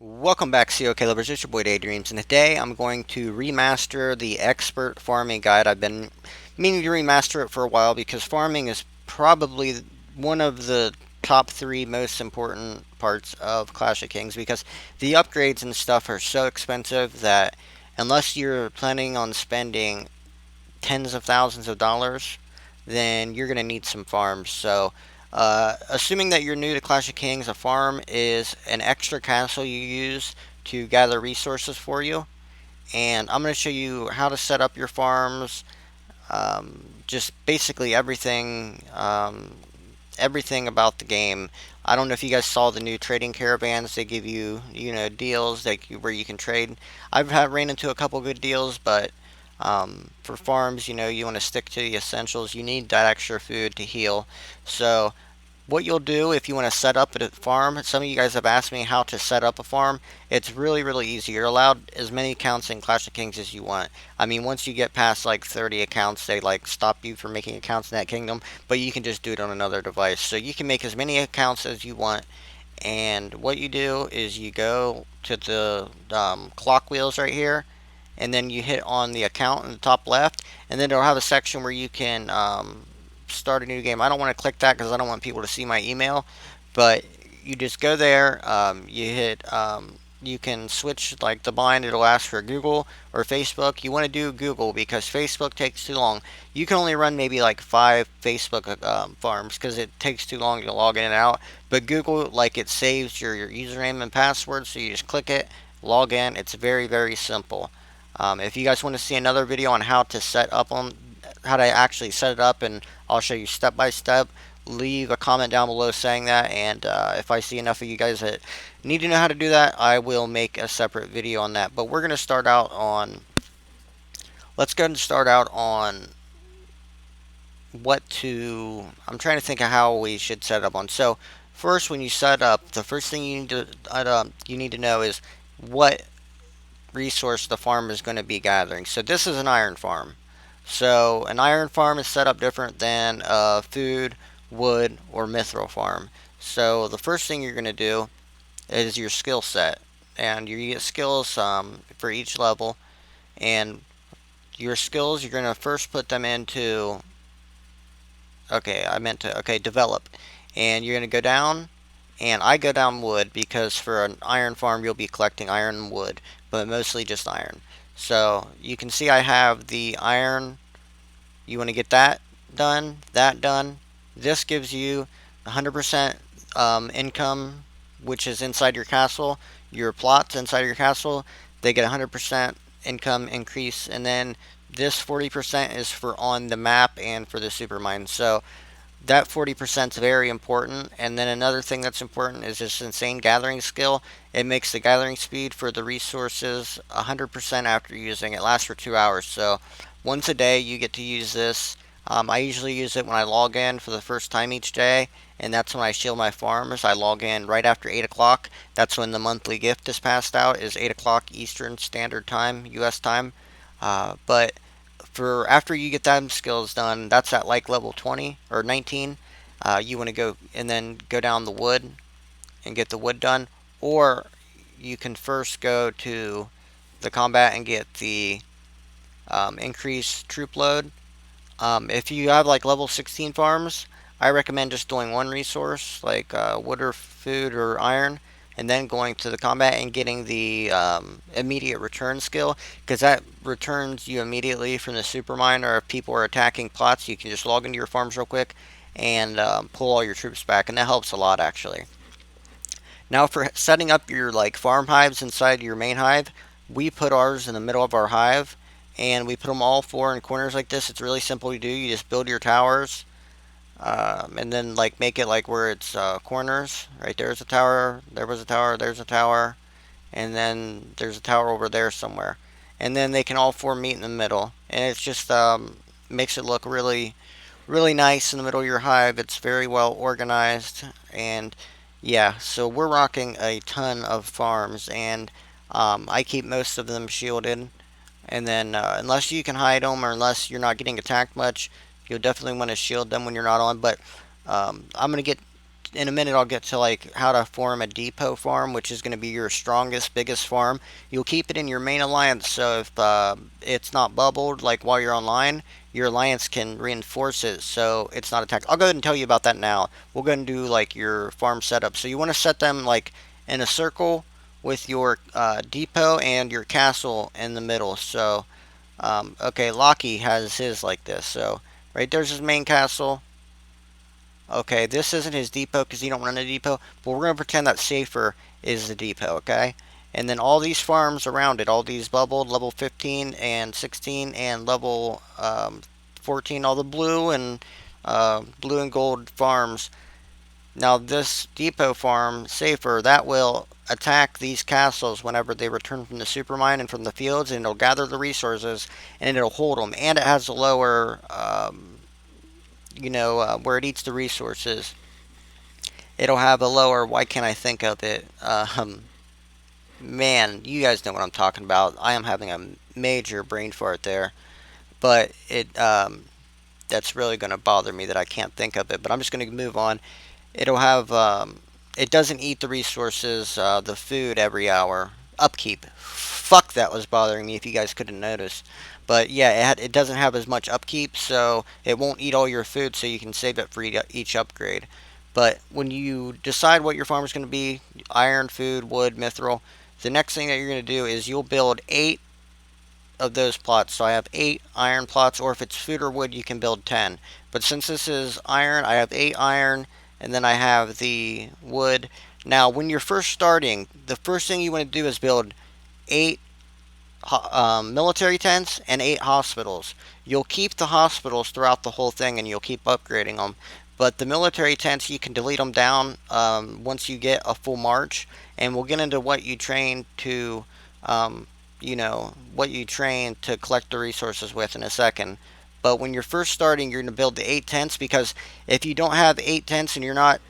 Welcome back, COK Lovers. It's your boy Daydreams, and today I'm going to remaster the Expert Farming Guide. I've been meaning to remaster it for a while because farming is probably one of the top three most important parts of Clash of Kings because the upgrades and stuff are so expensive that unless you're planning on spending tens of thousands of dollars, then you're going to need some farms. So, assuming that you're new to Clash of Kings, a farm is an extra castle you use to gather resources for you. And I'm going to show you how to set up your farms, just basically everything about the game. I don't know if you guys saw the new trading caravans. They give you, deals where you can trade. Ran into a couple good deals, but for farms, you want to stick to the essentials. You need that extra food to heal. So what you'll do if you want to set up a farm, some of you guys have asked me how to set up a farm. It's really, really easy. You're allowed as many accounts in Clash of Kings as you want. I mean, once you get past like 30 accounts, they like stop you from making accounts in that kingdom, but you can just do it on another device. So you can make as many accounts as you want. And what you do is you go to the clock wheels right here, and then you hit on the account in the top left, and then it'll have a section where you can start a new game. I don't want to click that because I don't want people to see my email, but you just go there. You hit. You can switch like the bind. It'll ask for Google or Facebook. You want to do Google because Facebook takes too long. You can only run maybe like 5 Facebook farms because it takes too long to log in and out. But Google, like it saves your username and password, so you just click it, log in. It's very, very simple. If you guys want to see another video on how to actually set it up, and I'll show you step by step, leave a comment down below saying that. And if I see enough of you guys that need to know how to do that, I will make a separate video on that. But we're going to start out on. Let's go and start out on what to. I'm trying to think of how we should set up on. So first, when you set up, the first thing you need to know is what resource the farm is going to be gathering. So this is an iron farm. So an iron farm is set up different than a food, wood, or mithril farm. So the first thing you're going to do is your skill set, and you get skills for each level. And your skills, you're going to first put them into. Okay, I meant to. Okay, develop, and you're going to go down. And I go down wood because for an iron farm you'll be collecting iron and wood, but mostly just iron. So you can see I have the iron. You want to get that done, that done. This gives you 100% income, which is inside your castle. Your plots inside your castle, they get 100% income increase. And then this 40% is for on the map and for the supermine. So that 40% is very important. And then another thing that's important is this insane gathering skill. It makes the gathering speed for the resources 100% after using it. It lasts for 2 hours. So once a day you get to use this. I usually use it when I log in for the first time each day, and that's when I shield my farmers. I log in right after 8 o'clock. That's when the monthly gift is passed out, is 8 o'clock Eastern Standard Time, US time. But for after you get them skills done, that's at like level 20 or 19. You want to go and then go down the wood and get the wood done, or you can first go to the combat and get the increased troop load. If you have like level 16 farms, I recommend just doing one resource like wood or food or iron, and then going to the combat and getting the immediate return skill, because that returns you immediately from the supermine. Or if people are attacking plots, you can just log into your farms real quick and pull all your troops back, and that helps a lot actually. Now for setting up your like farm hives inside your main hive, we put ours in the middle of our hive, and we put them all four in corners like this. It's really simple to do. You just build your towers, and then like make it like where it's corners. Right there's a tower, there was a tower, there's a tower, and then there's a tower over there somewhere. And then they can all four meet in the middle, and it's just makes it look really, really nice in the middle of your hive. It's very well organized, and yeah, so we're rocking a ton of farms, and I keep most of them shielded. And then, unless you can hide them or unless you're not getting attacked much, you'll definitely want to shield them when you're not on. But I'm going to get in a minute I'll get to like how to form a depot farm, which is going to be your strongest, biggest farm. You'll keep it in your main alliance, so if it's not bubbled like while you're online, your alliance can reinforce it so it's not attacked. I'll go ahead and tell you about that now. We'll go ahead and do like your farm setup. So you want to set them like in a circle with your depot and your castle in the middle. So okay, Loki has his like this. So right there's his main castle. Okay, this isn't his depot because you don't run a depot, but we're going to pretend that Safer is the depot, okay? And then all these farms around it, all these bubbled, level 15 and 16 and level 14, all the blue and gold farms. Now this depot farm, Safer, that will attack these castles whenever they return from the supermine and from the fields, and it'll gather the resources and it'll hold them. And it has a lower, where it eats the resources, it'll have a lower. Why can't I think of it? Man, you guys know what I'm talking about. I am having a major brain fart there, but it that's really going to bother me that I can't think of it. But I'm just going to move on. It'll have it doesn't eat the resources, the food every hour. Upkeep. Fuck, that was bothering me. If you guys couldn't notice, but yeah, it doesn't have as much upkeep, so it won't eat all your food, so you can save it for each upgrade. But when you decide what your farm is going to be, iron, food, wood, mithril, the next thing that you're going to do is you'll build 8 of those plots. So I have 8 iron plots, or if it's food or wood, you can build 10. But since this is iron, I have 8 iron, and then I have the wood. Now, when you're first starting, the first thing you want to do is build 8 military tents and 8 hospitals. You'll keep the hospitals throughout the whole thing, and you'll keep upgrading them. But the military tents, you can delete them down once you get a full march, and we'll get into what you train to, what you train to collect the resources with in a second. But when you're first starting, you're going to build the 8 tents, because if you don't have 8 tents and you're not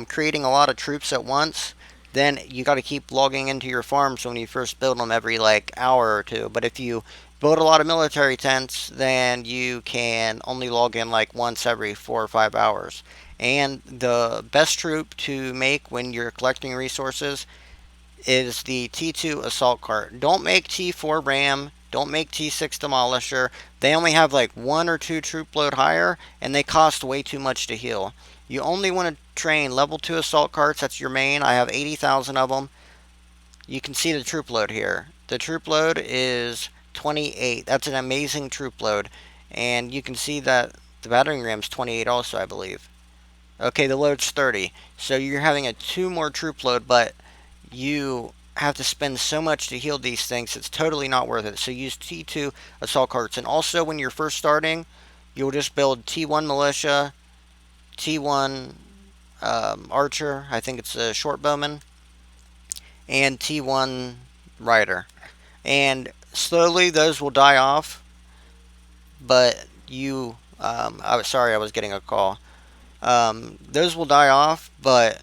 creating a lot of troops at once, then you got to keep logging into your farms when you first build them every like hour or two. But if you build a lot of military tents, then you can only log in like once every 4 or 5 hours. And the best troop to make when you're collecting resources is the T2 assault cart. Don't make T4 ram. Don't make T6 demolisher. They only have like 1 or 2 troop load higher, and they cost way too much to heal. You only want to train level 2 assault carts. That's your main. I have 80,000 of them. You can see the troop load here. The troop load is 28. That's an amazing troop load. And you can see that the battering ram's 28 also, I believe. Okay, the load's 30. So you're having a 2 more troop load, but you have to spend so much to heal these things, it's totally not worth it. So use T2 assault carts. And also when you're first starting, you'll just build T1 militia, T1 archer, I think it's a short bowman, and T1 rider. And slowly those will die off, but I was sorry, I was getting a call. Those will die off, but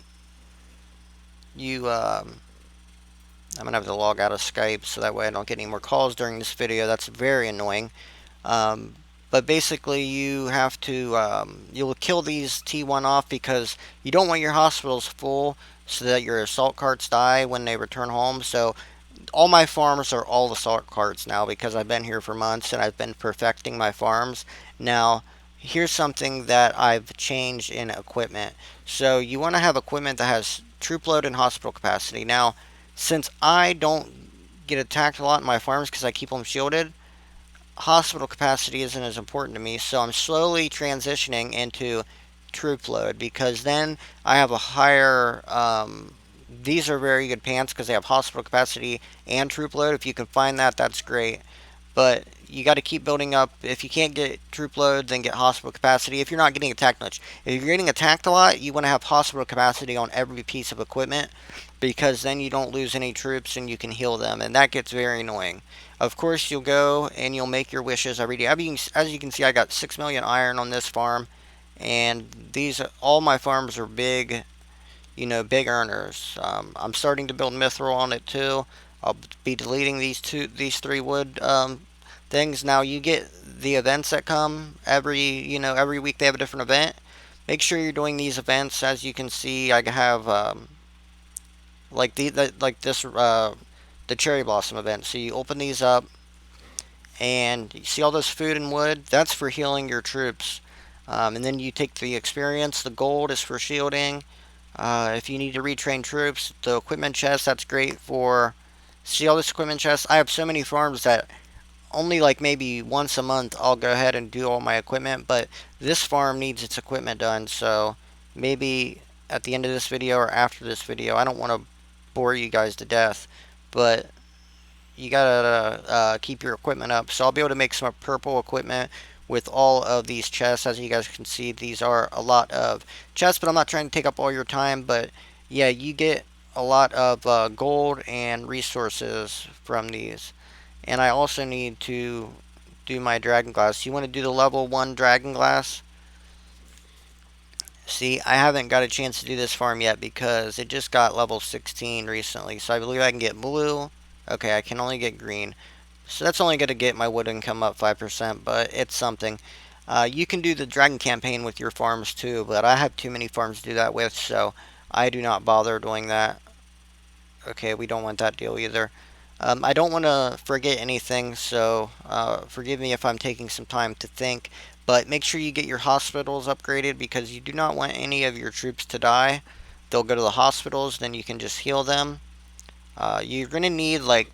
I'm gonna have to log out of Skype so that way I don't get any more calls during this video. That's very annoying. Um, but basically, you have to you'll kill these T1 off because you don't want your hospitals full so that your assault carts die when they return home. So all my farms are all assault carts now because I've been here for months and I've been perfecting my farms. Now, here's something that I've changed in equipment. So you want to have equipment that has troop load and hospital capacity. Now, since I don't get attacked a lot in my farms because I keep them shielded, hospital capacity isn't as important to me. So I'm slowly transitioning into troop load because then I have a higher. These are very good pants because they have hospital capacity and troop load. If you can find that, that's great. But you got to keep building up. If you can't get troop load, then get hospital capacity. If you're not getting attacked much, if you're getting attacked a lot, you want to have hospital capacity on every piece of equipment because then you don't lose any troops and you can heal them, and that gets very annoying. Of course, you'll go and you'll make your wishes every day. As you can see, I got 6 million iron on this farm, and all my farms are big, big earners. I'm starting to build mithril on it too. I'll be deleting these 3 wood things. Now you get the events that come every week. They have a different event. Make sure you're doing these events. As you can see, I have like like this the cherry blossom event. So you open these up, and you see all this food and wood. That's for healing your troops. And then you take the experience. The gold is for shielding. If you need to retrain troops, the equipment chest, that's great for. See all this equipment chest? I have so many farms that only like maybe once a month I'll go ahead and do all my equipment, but this farm needs its equipment done, so maybe at the end of this video or after this video, I don't want to bore you guys to death, but you gotta keep your equipment up. So I'll be able to make some purple equipment with all of these chests. As you guys can see, these are a lot of chests, but I'm not trying to take up all your time. But yeah, you get a lot of gold and resources from these. And I also need to do my dragon glass. You want to do the level 1 dragon glass? See, I haven't got a chance to do this farm yet because it just got level 16 recently. So I believe I can get blue. Okay, I can only get green. So that's only going to get my wood income up 5%, but it's something. You can do the dragon campaign with your farms too, but I have too many farms to do that with, so I do not bother doing that. Okay, we don't want that deal either. I don't want to forget anything, so forgive me if I'm taking some time to think. But make sure you get your hospitals upgraded because you do not want any of your troops to die. They'll go to the hospitals, then you can just heal them. You're going to need, like,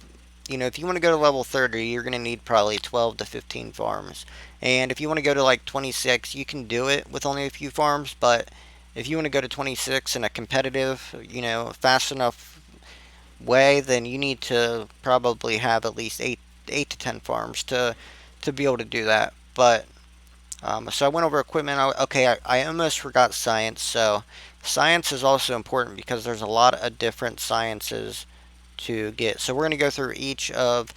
if you want to go to level 30, you're going to need probably 12 to 15 farms. And if you want to go to like 26, you can do it with only a few farms. But if you want to go to 26 in a competitive, fast enough way, then you need to probably have at least 8 to 10 farms to be able to do that. But so I went over equipment. Okay, I almost forgot science. So science is also important because there's a lot of different sciences to get. So we're going to go through each of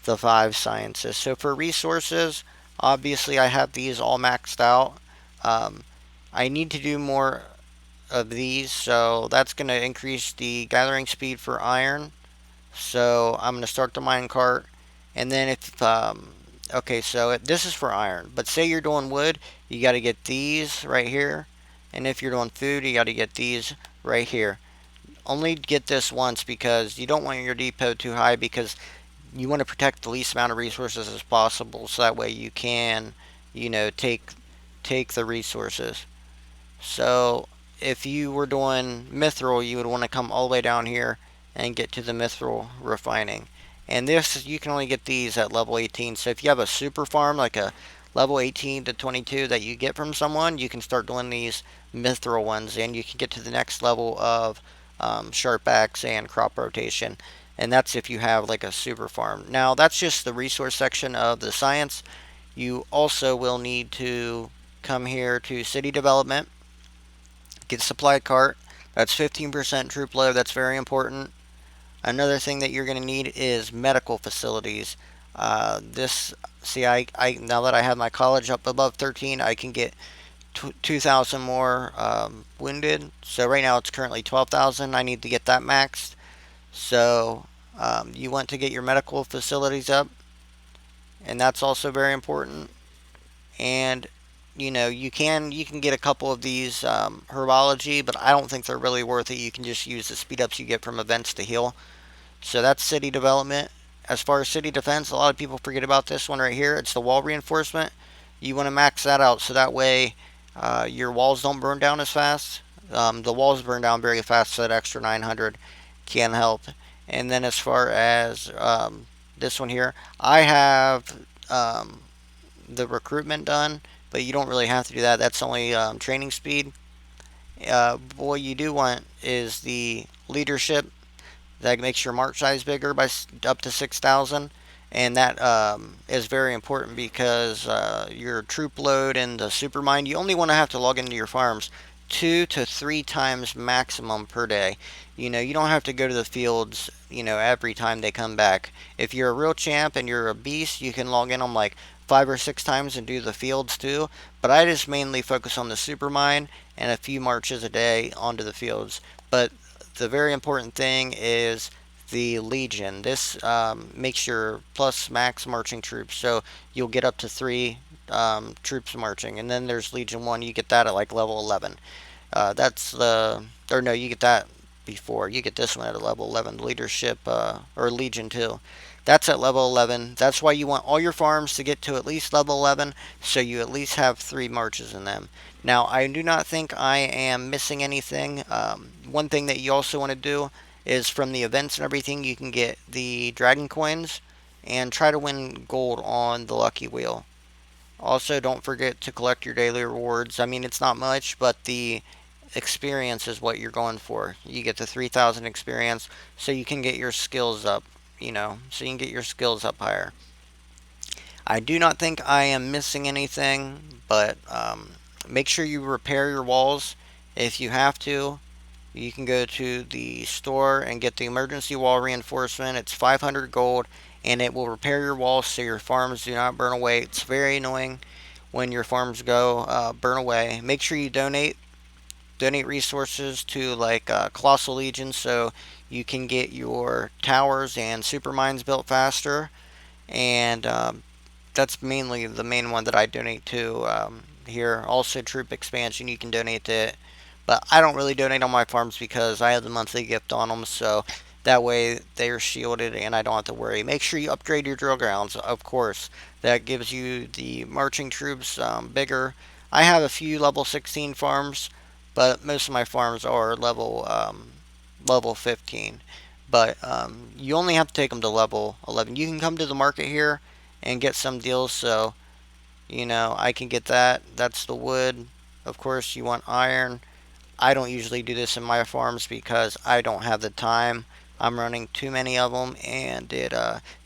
the 5 sciences. So for resources, obviously I have these all maxed out. Um, I need to do more of these, so that's going to increase the gathering speed for iron. So I'm going to start the mine cart, and then if okay, so this is for iron, but say you're doing wood, you got to get these right here, and if you're doing food, you got to get these right here. Only get this once because you don't want your depot too high because you want to protect the least amount of resources as possible, so that way you can, take the resources. So if you were doing mithril, you would want to come all the way down here and get to the mithril refining. And this, you can only get these at level 18. So if you have a super farm, like a level 18 to 22 that you get from someone, you can start doing these mithril ones, and you can get to the next level of sharp axe and crop rotation. And that's if you have like a super farm. Now, that's just the resource section of the science. You also will need to come here to city development, get a supply cart. That's 15% troop load. That's very important. Another thing that you're going to need is medical facilities. See, now that I have my college up above 13, I can get 2,000 more wounded. So right now it's currently 12,000. I need to get that maxed. So you want to get your medical facilities up, and that's also very important. And you can get a couple of these herbology, but I don't think they're really worth it. You can just use the speed ups you get from events to heal. So that's city development. As far as city defense, a lot of people forget about this one right here. It's the wall reinforcement. You want to max that out so that way your walls don't burn down as fast. The walls burn down very fast, so that extra 900 can help. And then as far as this one here, I have the recruitment done, but you don't really have to do that. That's only training speed. What you do want is the leadership. That makes your march size bigger by up to 6,000, and that is very important because your troop load and the supermine, you only want to have to log into your farms 2 to 3 times maximum per day. You don't have to go to the fields, every time they come back. If you're a real champ and you're a beast, you can log in them like 5 or 6 times and do the fields too. But I just mainly focus on the supermine and a few marches a day onto the fields. But the very important thing is the Legion. This makes your plus max marching troops, so you'll get up to 3 troops marching, and then there's Legion 1. You get that at like level 11. Or no, you get that before. You get this one at a level 11, leadership, or Legion 2. That's at level 11. That's why you want all your farms to get to at least level 11, so you at least have 3 marches in them. Now, I do not think I am missing anything. One thing that you also want to do is from the events and everything, you can get the dragon coins and try to win gold on the lucky wheel. Also, don't forget to collect your daily rewards. I mean, it's not much, but the experience is what you're going for. You get the 3,000 experience so you can get your skills up, so you can get your skills up higher. I do not think I am missing anything, but make sure you repair your walls if you have to. You can go to the store and get the emergency wall reinforcement. It's 500 gold and it will repair your walls so your farms do not burn away. It's very annoying when your farms go burn away. Make sure you donate resources to like Colossal Legion so you can get your towers and super mines built faster. And that's mainly the main one that I donate to here. Also, troop expansion, you can donate to it. But I don't really donate on my farms because I have the monthly gift on them, so that way they're shielded and I don't have to worry. Make sure you upgrade your drill grounds, of course. That gives you the marching troops bigger. I have a few level 16 farms, but most of my farms are level 15. But you only have to take them to level 11. You can come to the market here and get some deals. So, I can get that. That's the wood. Of course, you want iron. I don't usually do this in my farms because I don't have the time. I'm running too many of them and it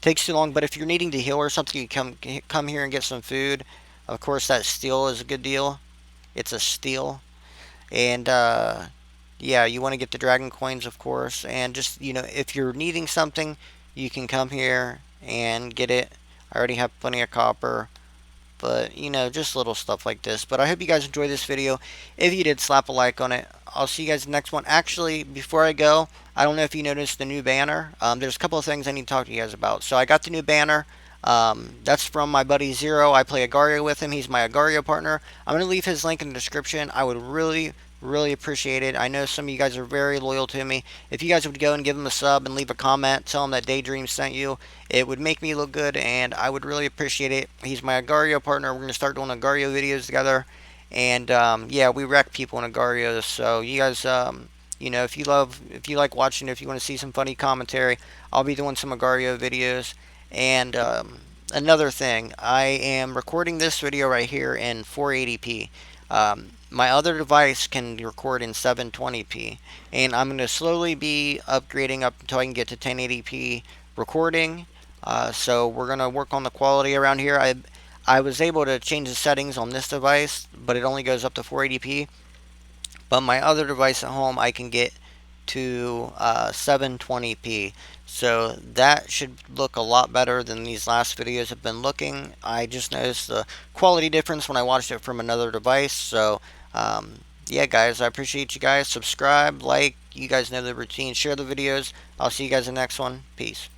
takes too long. But if you're needing to heal or something, you come here and get some food. Of course, that steel is a good deal. It's a steal. And yeah, you want to get the dragon coins, of course. And just, if you're needing something, you can come here and get it. I already have plenty of copper. But, just little stuff like this. But I hope you guys enjoyed this video. If you did, slap a like on it. I'll see you guys in the next one. Actually, before I go, I don't know if you noticed the new banner. There's a couple of things I need to talk to you guys about. So I got the new banner. That's from my buddy Zero. I play Agario with him. He's my Agario partner. I'm going to leave his link in the description. I would really appreciate it. I know some of you guys are very loyal to me. If you guys would go and give him a sub and leave a comment, tell him that Daydream sent you, it would make me look good and I would really appreciate it. He's my Agario partner. We're going to start doing Agario videos together. And yeah, we wreck people in Agario. So you guys, if you like watching, if you want to see some funny commentary, I'll be doing some Agario videos. And another thing, I am recording this video right here in 480p. My other device can record in 720p, and I'm going to slowly be upgrading up until I can get to 1080p recording. So we're going to work on the quality around here. I was able to change the settings on this device, but it only goes up to 480p. But my other device at home, I can get to 720p. So that should look a lot better than these last videos have been looking. I just noticed the quality difference when I watched it from another device. So yeah, guys, I appreciate you guys. Subscribe, like, you guys know the routine. Share the videos. I'll see you guys in the next one. Peace.